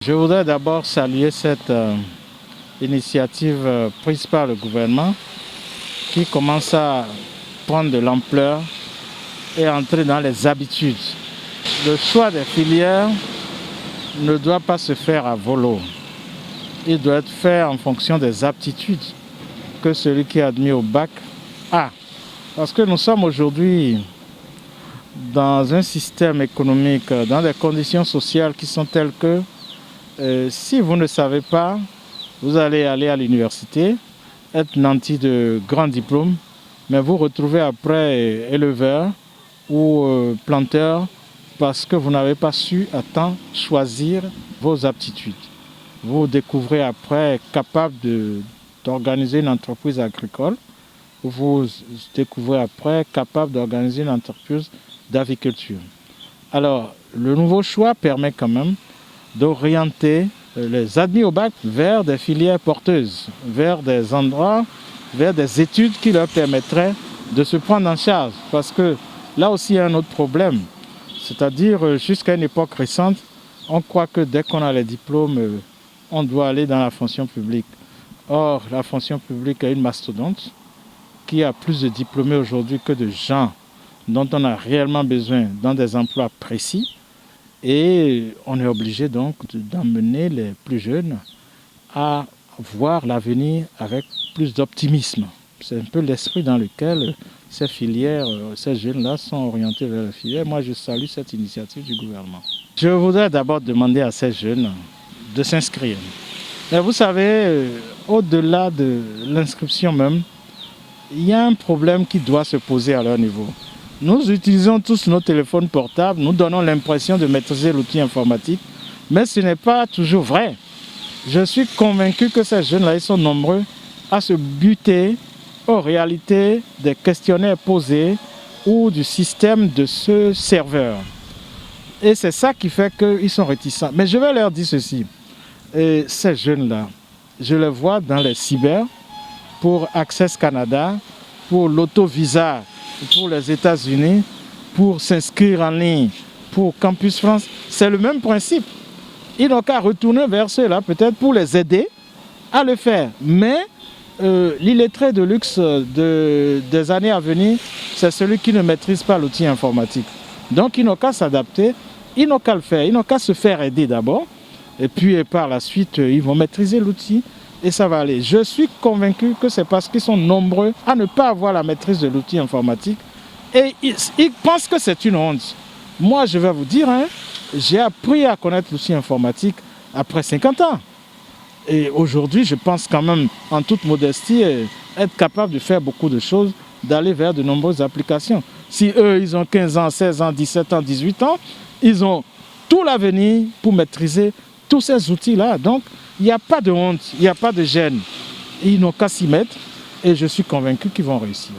Je voudrais d'abord saluer cette initiative prise par le gouvernement qui commence à prendre de l'ampleur et entrer dans les habitudes. Le choix des filières ne doit pas se faire à volo. Il doit être fait en fonction des aptitudes que celui qui est admis au bac a. Parce que nous sommes aujourd'hui dans un système économique, dans des conditions sociales qui sont telles que si vous ne savez pas, vous allez aller à l'université, être nanti de grands diplômes, mais vous retrouvez après éleveur ou planteur parce que vous n'avez pas su à temps choisir vos aptitudes. Vous découvrez après capable d'organiser une entreprise agricole, vous découvrez après capable d'organiser une entreprise d'aviculture. Alors, le nouveau choix permet quand même d'orienter les admis au bac vers des filières porteuses, vers des endroits, vers des études qui leur permettraient de se prendre en charge. Parce que là aussi, il y a un autre problème. C'est-à-dire, jusqu'à une époque récente, on croit que dès qu'on a les diplômes, on doit aller dans la fonction publique. Or, la fonction publique est une mastodonte qui a plus de diplômés aujourd'hui que de gens dont on a réellement besoin dans des emplois précis. Et on est obligé donc d'emmener les plus jeunes à voir l'avenir avec plus d'optimisme. C'est un peu l'esprit dans lequel ces filières, ces jeunes-là sont orientés vers les filières. Moi, je salue cette initiative du gouvernement. Je voudrais d'abord demander à ces jeunes de s'inscrire. Mais vous savez, au-delà de l'inscription même, il y a un problème qui doit se poser à leur niveau. Nous utilisons tous nos téléphones portables, nous donnons l'impression de maîtriser l'outil informatique, mais ce n'est pas toujours vrai. Je suis convaincu que ces jeunes-là, ils sont nombreux à se buter aux réalités des questionnaires posés ou du système de ce serveur. Et c'est ça qui fait qu'ils sont réticents. Mais je vais leur dire ceci. Et ces jeunes-là, je les vois dans les cyber pour Access Canada, pour l'auto-visa, pour les États-Unis, pour s'inscrire en ligne, pour Campus France. C'est le même principe. Ils n'ont qu'à retourner vers ceux-là, peut-être pour les aider à le faire. Mais l'illettré de luxe des années à venir, c'est celui qui ne maîtrise pas l'outil informatique. Donc ils n'ont qu'à s'adapter, ils n'ont qu'à le faire, ils n'ont qu'à se faire aider d'abord. Et puis par la suite, ils vont maîtriser l'outil. Et ça va aller. Je suis convaincu que c'est parce qu'ils sont nombreux à ne pas avoir la maîtrise de l'outil informatique. Et ils pensent que c'est une honte. Moi, je vais vous dire, j'ai appris à connaître l'outil informatique après 50 ans. Et aujourd'hui, je pense quand même, en toute modestie, être capable de faire beaucoup de choses, d'aller vers de nombreuses applications. Si eux, ils ont 15 ans, 16 ans, 17 ans, 18 ans, ils ont tout l'avenir pour maîtriser tous ces outils-là. Donc, il n'y a pas de honte, il n'y a pas de gêne. Ils n'ont qu'à s'y mettre et je suis convaincu qu'ils vont réussir.